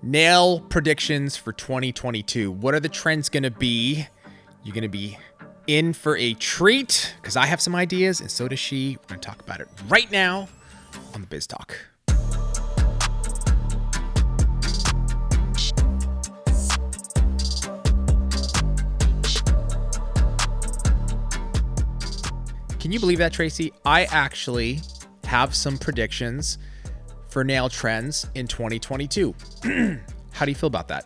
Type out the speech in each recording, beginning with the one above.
Nail predictions for 2022. What are the trends going to be? You're going to be in for a treat because I have some ideas and so does she. We're going to talk about it right now on the Biz Talk. Can you believe that, Tracy? I actually have some predictions for nail trends in 2022. How do you feel about that?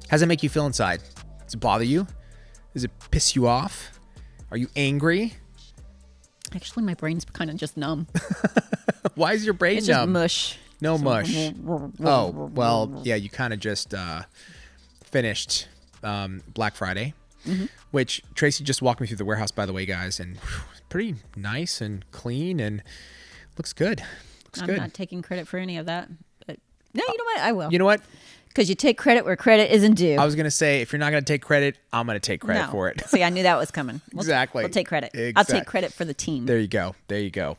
How does it make you feel inside? Does it bother you? Does it piss you off? Are you angry? Actually, my brain's kind of just numb. Why is your brain It's numb? just mush. No mush. Oh, well, yeah, you kind of just finished Black Friday, which Tracy just walked me through the warehouse, by the way, guys, and pretty nice and clean and looks good. I'm not taking credit for any of that. But no, you know what? I will. You know what? Because you take credit where credit isn't due. I was going to say, if you're not going to take credit, I'm going to take credit for it. See, I knew that was coming. Exactly. We'll take credit. I'll take credit for the team. There you go. There you go.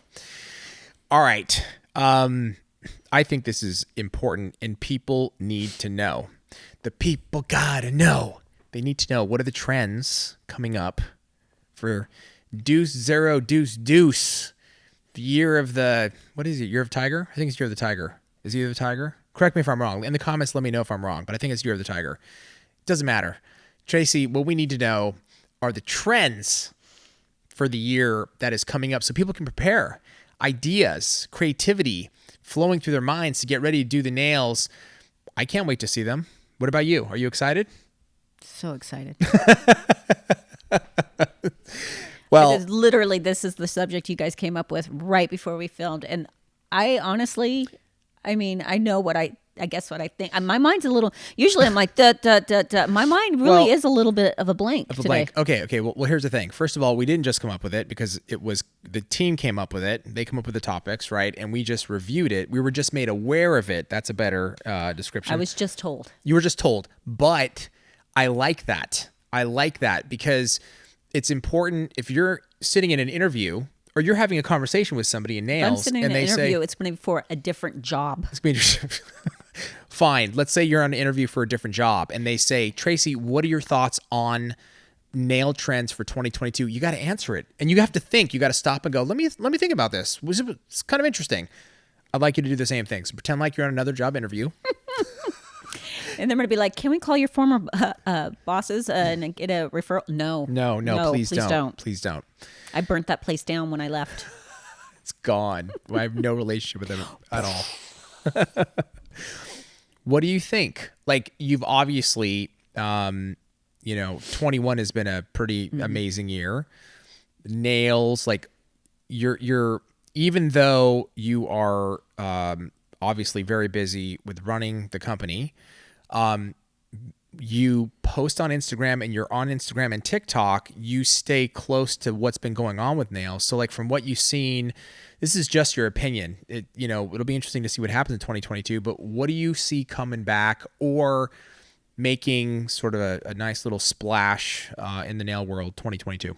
All right. I think this is important and people need to know. The people got to know. They need to know what are the trends coming up for Deuce, Zero, Deuce, Deuce. The year of the, what is it? Year of Tiger? I think it's Year of the Tiger. Is it Year of the Tiger? Correct me if I'm wrong. In the comments, let me know if I'm wrong, but I think it's Year of the Tiger. It doesn't matter. Tracy, what we need to know are the trends for the year that is coming up so people can prepare. Ideas, creativity, flowing through their minds to get ready to do the nails. I can't wait to see them. What about you? Are you excited? So excited. Well, literally, this is the subject you guys came up with right before we filmed. And I honestly, I know what I guess what I think. My mind's a little, usually I'm like, My mind really is a little bit of a blank today. Okay. Well, here's the thing. First of all, we didn't just come up with it because it was the team came up with it. They come up with the topics, right? And we just reviewed it. We were just made aware of it. That's a better description. I was just told. You were just told. But I like that. I like that because it's important if you're sitting in an interview or you're having a conversation with somebody in nails. I'm sitting in an interview. It's going to be for a different job. It's going to be fine. Let's say you're on an interview for a different job and they say, Tracy, what are your thoughts on nail trends for 2022? You got to answer it. And you have to think. You got to stop and go, let me think about this. It's kind of interesting. I'd like you to do the same thing. So pretend like you're on another job interview. And they're going to be like, can we call your former bosses and get a referral? No, please don't. Please don't. I burnt that place down when I left. It's gone. I have no relationship with them at all. What do you think? Like, you've obviously, 21 has been a pretty amazing year. Nails, like, you're even though you are obviously very busy with running the company, you post on Instagram and you're on Instagram and TikTok, you stay close to what's been going on with nails. So like from what you've seen, this is just your opinion. It'll be interesting to see what happens in 2022, but what do you see coming back or making sort of a nice little splash in the nail world 2022?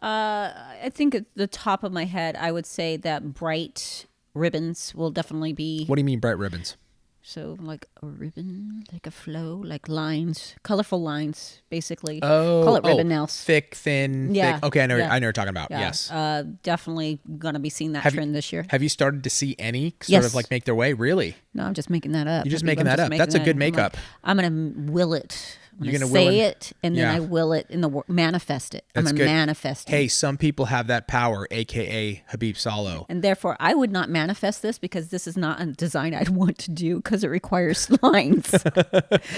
I think at the top of my head, I would say that bright ribbons will definitely be. What do you mean bright ribbons? So like a ribbon, like a flow, like lines, colorful lines, basically. Oh, call it ribbon nails. Thick, thin. Yeah. Thick. Okay, I know Yeah. what you're talking about. Yeah. Yes. Definitely gonna be seeing that trend this year. Have you started to see any sort Yes. of like make their way? Really? No, I'm just making that up. You're just making that up. That's a good makeup. I'm gonna will it. You're gonna will say it, and then Yeah. I will it in the manifest it. I'm That's gonna good. manifest it. Hey, some people have that power, aka Habib Salo. And therefore, I would not manifest this because this is not a design I'd want to do because it requires lines.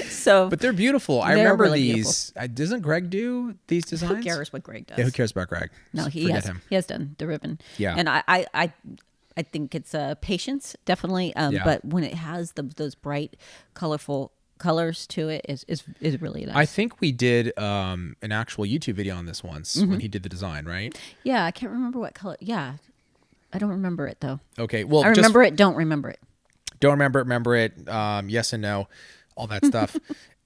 So, But they're beautiful. I They're remember really these. Doesn't Greg do these designs? who cares what Greg does? Yeah, who cares about Greg? No, Forget him. He has done the ribbon. Yeah. And I think it's patience, definitely. Yeah. But when it has those bright, colorful colors to it is really nice. I think we did an actual YouTube video on this once when he did the design, right? Yeah, I can't remember what color. Yeah, I don't remember it though. Okay, well, I remember it. Don't remember it. Don't remember it. Yes and no, all that stuff.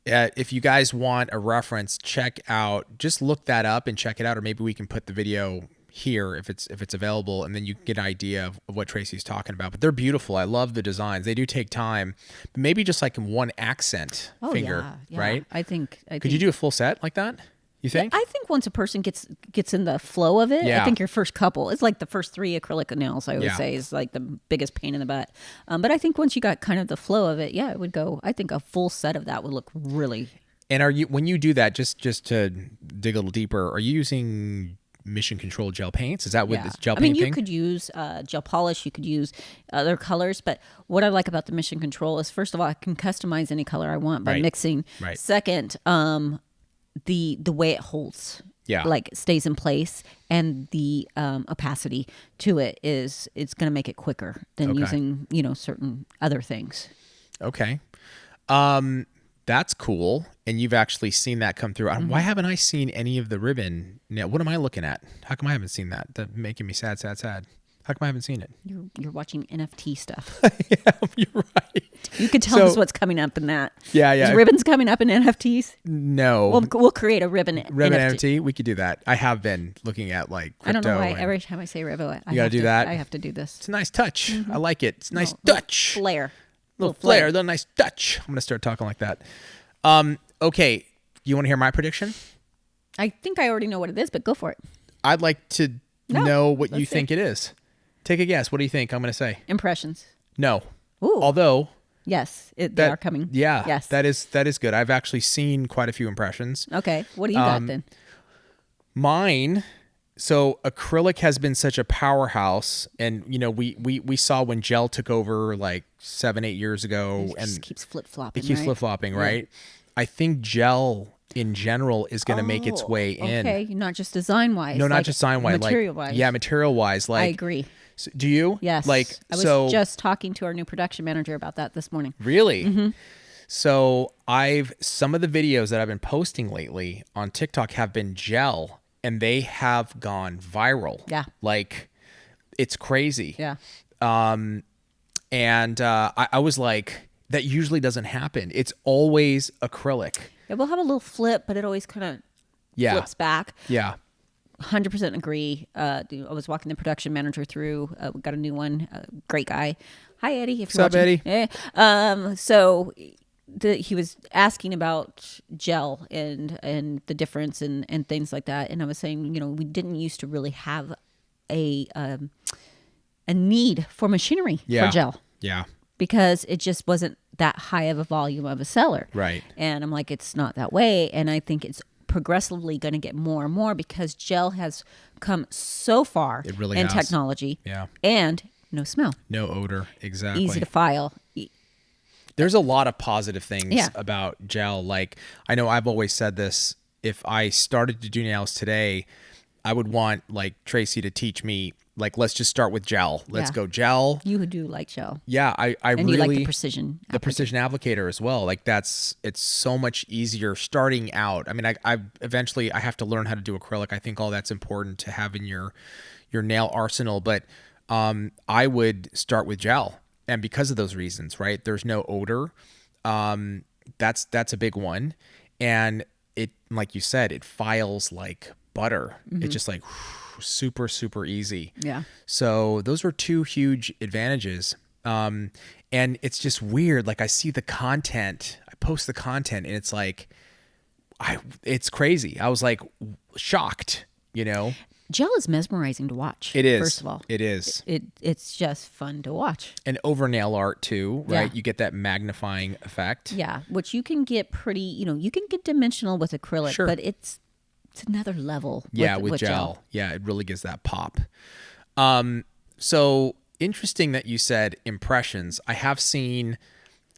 If you guys want a reference, just look that up and check it out, or maybe we can put the video here if it's available, and then you can get an idea of what Tracy's talking about. But they're beautiful. I love the designs. They do take time. Maybe just like in one accent finger, yeah. right? I think. Could you do a full set like that? You think? I think once a person gets in the flow of it, Yeah. I think your first couple, it's like the first 3 acrylic nails, I would Yeah. say, is like the biggest pain in the butt. But I think once you got kind of the flow of it, yeah, it would go. I think a full set of that would look really. And are you, when you do that, just to dig a little deeper, are you using mission control gel paints? Is that what this gel I mean, paint you thing? could use gel polish, you could use other colors, but what I like about the mission control is, first of all, I can customize any color I want by Right. mixing. Right. Second, the way it holds, Yeah. like stays in place, and the opacity to it is, it's going to make it quicker than Okay. using certain other things. Okay. That's cool. And you've actually seen that come through. Mm-hmm. Why haven't I seen any of the ribbon? Now, what am I looking at? How come I haven't seen that? That's making me sad. How come I haven't seen it? You're watching NFT stuff. Yeah, you're right. You could tell So- us what's coming up in that. Yeah, yeah. Is ribbons coming up in NFTs? No. We'll create a ribbon NFT. We could do that. I have been looking at like crypto. I don't know why and every time I say ribbon, You gotta do that? I have to do this. it's a nice touch. I like it. It's a nice Little touch. Flair. Little flair, little nice touch. I'm gonna start talking like that. Okay. You want to hear my prediction? I think I already know what it is, but go for it. I'd like to No, know what you let's see. think it is. Take a guess. What do you think I'm gonna say? Impressions. No. Ooh. Although Yes, they are coming. Yeah. Yes. That is good. I've actually seen quite a few impressions. Okay. What do you got then? Mine. So acrylic has been such a powerhouse, and we saw when gel took over like 7-8 years ago, It and just keeps flip flopping. it keeps flip flopping, right? I think gel in general is going to make its way in. Okay, not just design wise. No, not just design wise, material like wise. yeah, material wise. Like I agree. Do you? Yes. Like I was so. just talking to our new production manager about that this morning. Really? Mm-hmm. So some of the videos that I've been posting lately on TikTok have been gel, and they have gone viral. Yeah. Like it's crazy. Yeah. And I was like, that usually doesn't happen. It's always acrylic. It will have a little flip, but it always kind of Yeah. flips back. Yeah. 100% agree. I was walking the production manager through. We got a new one. Great guy. Hi, Eddie. If you're What's up, watching. Eddie? So he was asking about gel and the difference and things like that. And I was saying, we didn't used to really have a need for machinery Yeah. for gel, Yeah. because it just wasn't that high of a volume of a seller. Right. And I'm like, it's not that way. And I think it's progressively going to get more and more, because gel has come so far It really in has. technology. Yeah. And no smell. No odor. Exactly. Easy to file. There's a lot of positive things Yeah. about gel. Like, I know I've always said this. If I started to do nails today, I would want like Tracy to teach me, like, let's just start with gel. Let's Yeah. go gel. You do like gel. Yeah. I And really you like the precision. the precision applicator as well. Like it's so much easier starting out. I mean, I eventually I have to learn how to do acrylic. I think all that's important to have in your nail arsenal, but I would start with gel, and because of those reasons, right? There's no odor. That's a big one. And it, like you said, it files like butter. It's just like super, super easy. Yeah. So those are two huge advantages. And it's just weird. Like I see the content, I post the content, and it's like, it's crazy. I was like shocked, Gel is mesmerizing to watch. It is. First of all. It is. It's just fun to watch. And over nail art too, right? Yeah. You get that magnifying effect. Yeah. Which you can get pretty, you can get dimensional with acrylic, Sure. but it's another level. Yeah, with gel. Yeah, it really gives that pop. So interesting that you said impressions. I have seen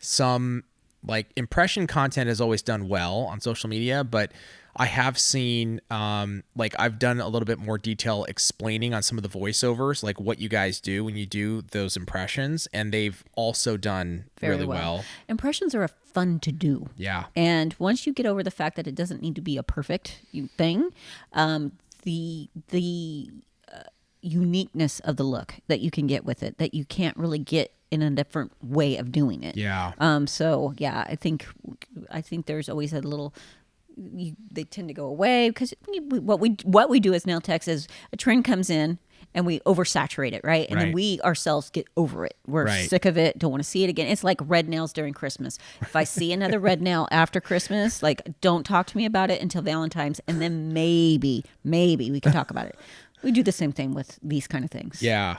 some, like, impression content is always done well on social media, but I have seen, like, I've done a little bit more detail explaining on some of the voiceovers, like what you guys do when you do those impressions, and they've also done Very really well. Impressions are fun to do. Yeah. And once you get over the fact that it doesn't need to be a perfect thing, the uniqueness of the look that you can get with it, that you can't really get in a different way of doing it. Yeah. So yeah, I think there's always a little they tend to go away because what we do as nail techs is a trend comes in and we oversaturate it, right? And then we ourselves get over it. We're sick of it, don't want to see it again. It's like red nails during Christmas. If I see another red nail after Christmas, like, don't talk to me about it until Valentine's, and then maybe we can talk about it. We do the same thing with these kind of things. Yeah.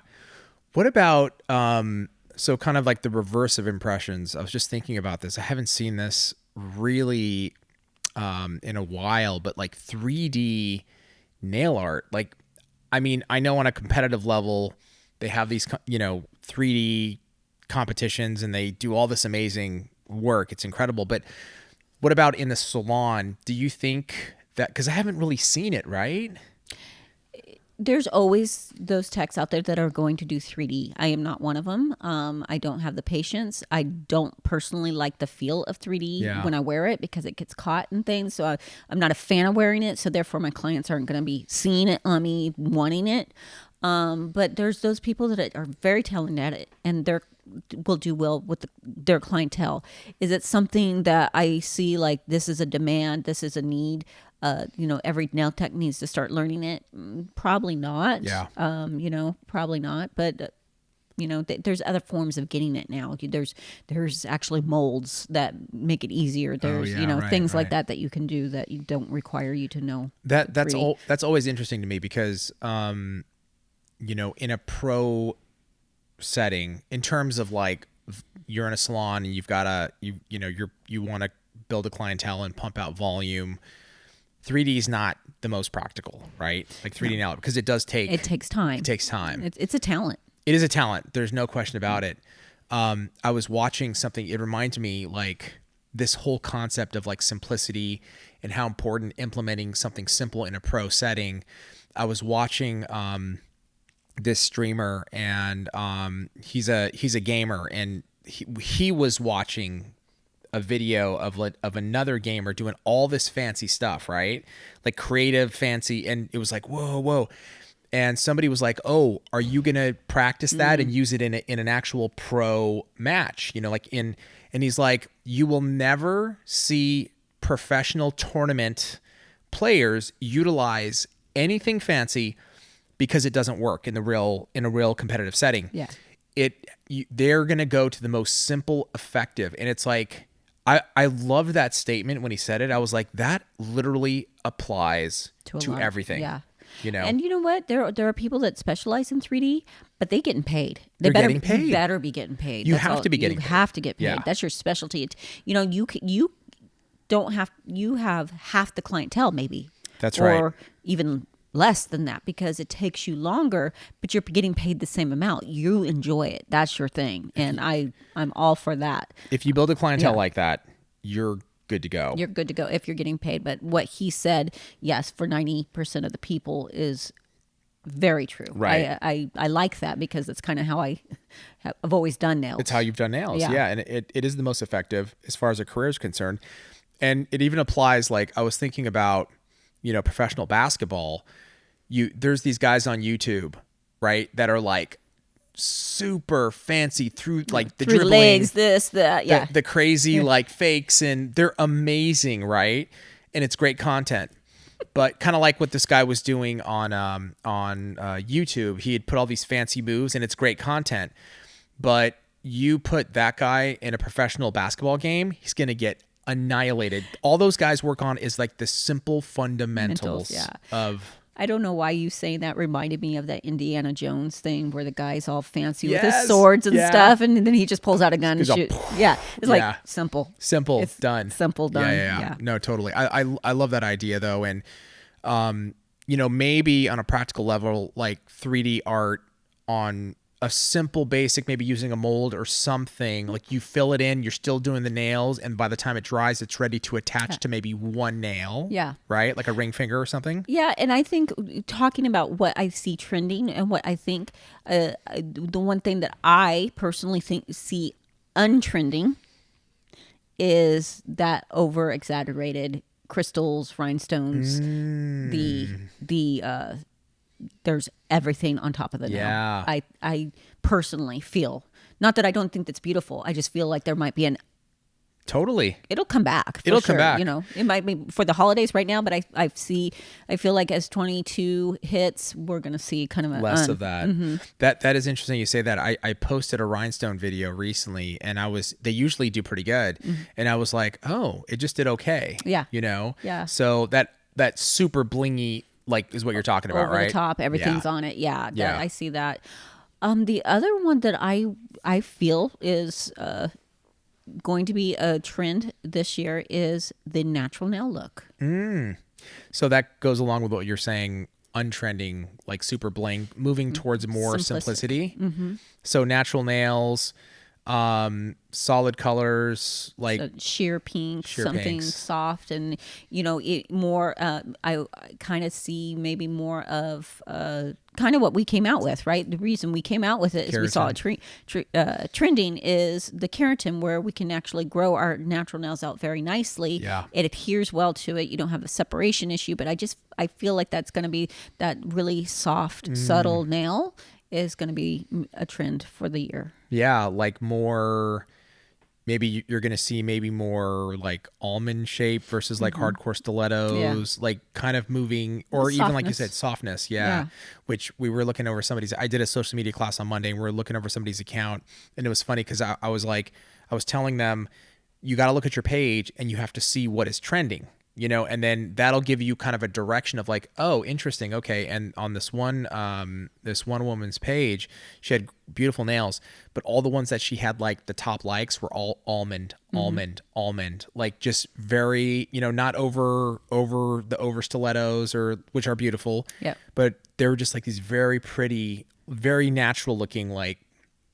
What about so kind of like the reverse of impressions? I was just thinking about this. I haven't seen this really in a while, but like 3D nail art. Like, I mean, I know on a competitive level, they have these, 3D competitions and they do all this amazing work. It's incredible. But what about in the salon? Do you think that, because I haven't really seen it, right? There's always those techs out there that are going to do 3D. I am not one of them. I don't have the patience. I don't personally like the feel of 3D when I wear it because it gets caught and things. So I'm not a fan of wearing it. So therefore my clients aren't going to be seeing it on me, wanting it. But there's those people that are very talented at it and will do well with their clientele. Is it something that I see like this is a demand, this is a need? Every nail tech needs to start learning it. Probably not. Yeah. Probably not. But there's other forms of getting it now. There's actually molds that make it easier. There's things like that you can do that you don't require you to know. That's always interesting to me because in a pro setting, in terms of like you're in a salon and you've got you want to build a clientele and pump out volume. 3D is not the most practical, right? Like 3D nail, because it takes time. It takes time. It's a talent. It is a talent. There's no question about it. I was watching something. It reminds me like this whole concept of like simplicity and how important implementing something simple in a pro setting. I was watching this streamer and he's a gamer and he was watching a video of another gamer doing all this fancy stuff, right? Like creative, fancy, and it was like, whoa. And somebody was like, "Oh, are you gonna practice that and use it in an actual pro match?" And he's like, "You will never see professional tournament players utilize anything fancy because it doesn't work in a real competitive setting. Yeah, they're gonna go to the most simple, effective, and it's like." I loved that statement when he said it. I was like, that literally applies to everything. Yeah. And you know what? There are people that specialize in 3D, but they getting paid. They're getting paid. You better be getting paid. You have to be getting paid. You have to get paid. Yeah. That's your specialty. You have half the clientele maybe. That's right. Or even less than that because it takes you longer, but you're getting paid the same amount. You enjoy it. That's your thing. And I'm all for that. If you build a clientele like that, you're good to go. You're good to go if you're getting paid. But what he said, yes, for 90% of the people is very true. Right. I like that because that's kind of how I've always done nails. It's how you've done nails. Yeah. And it is the most effective as far as a career is concerned. And it even applies, like I was thinking about, professional basketball. There's these guys on YouTube, right, that are like super fancy through like the through dribbling, legs, this, that, yeah, the crazy like fakes, and they're amazing, right? And it's great content. But kind of like what this guy was doing on YouTube, he had put all these fancy moves, and it's great content. But you put that guy in a professional basketball game, he's gonna get annihilated. All those guys work on is like the simple fundamentals of. I don't know why you saying that reminded me of that Indiana Jones thing where the guy's all fancy with his swords and stuff, and then he just pulls out a gun and shoots. It's like simple. It's done. Simple, done. Yeah. No, totally. I love that idea though, and maybe on a practical level, like 3D art on a simple basic, maybe using a mold or something, like you fill it in, you're still doing the nails, and by the time it dries, it's ready to attach to maybe one nail. Yeah. Right? Like a ring finger or something. Yeah. And I think talking about what I see trending and what I think, the one thing that I personally see untrending is that over exaggerated crystals, rhinestones, there's everything on top of the nail. Yeah. I personally feel, not that I don't think that's beautiful, I just feel like there might be Totally. It'll come back. It'll come back. You know, it might be for the holidays right now, but I feel like as 22 hits, we're going to see kind of less of that. That is interesting you say that. I posted a rhinestone video recently, and they usually do pretty good. And I was like, oh, it just did okay. Yeah. You know? Yeah. So that super blingy, like, is what you're talking about, over right? the top, everything's on it. Yeah. Yeah. I see that. The other one that I feel is going to be a trend this year is the natural nail look. So that goes along with what you're saying, untrending, like super bling, moving towards more simplicity. So natural nails, solid colors, like sheer pink, something pinks. soft, and you know, more. I kind of see maybe more of kind of what we came out with, right? The reason we came out with it is we saw it trending is the keratin, where we can actually grow our natural nails out very nicely. Yeah. It adheres well to it. You don't have a separation issue, but I feel like that's going to be that really soft, subtle nail is going to be a trend for the year. Yeah, like more, maybe you're going to see maybe more like almond shape versus like hardcore stilettos, like kind of moving, or even like you said, softness. Yeah. Which we were looking over I did a social media class on Monday, and we were looking over somebody's account, and it was funny because I was telling them, you got to look at your page and you have to see what is trending. You know, and then that'll give you kind of a direction of like, oh, interesting. Okay. And on this one woman's page, she had beautiful nails, but all the ones that she had, like the top likes, were all almond, like just very, you know, not over stilettos, or which are beautiful. Yeah. But they were just like these very pretty, very natural looking, like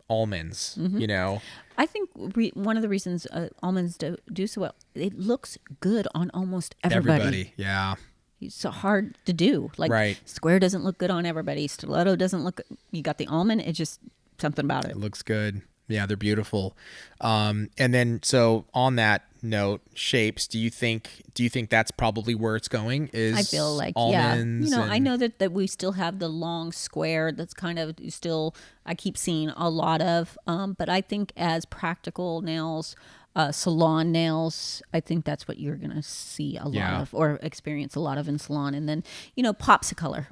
almonds, you know? I think one of the reasons almonds do so well, it looks good on almost everybody. Yeah. It's so hard to do. Like square doesn't look good on everybody. Stiletto doesn't look. You got the almond. It's just something about it. It looks good. Yeah, they're beautiful. And then, so on that note, shapes. Do you think that's probably where it's going? Is I feel like almonds? You know, I know that we still have the long square. That's kind of still I keep seeing a lot of. But I think as practical nails, salon nails, I think that's what you're gonna see a lot of, or experience a lot of in salon. And then, you know, pops of color,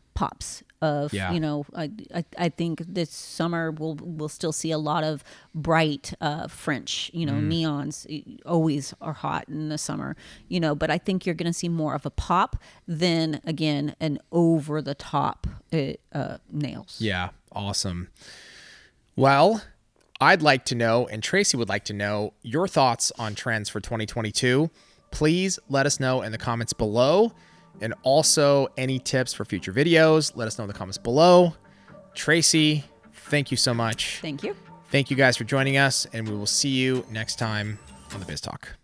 you know, I think this summer we'll still see a lot of bright French, you know, neons always are hot in the summer, you know, but I think you're going to see more of a pop than, again, an over the top nails. Yeah. Awesome. Well, I'd like to know, and Tracey would like to know, your thoughts on trends for 2022. Please let us know in the comments below. And also, any tips for future videos, let us know in the comments below. Tracey, thank you so much. Thank you. Thank you guys for joining us, and we will see you next time on the Biz Talk.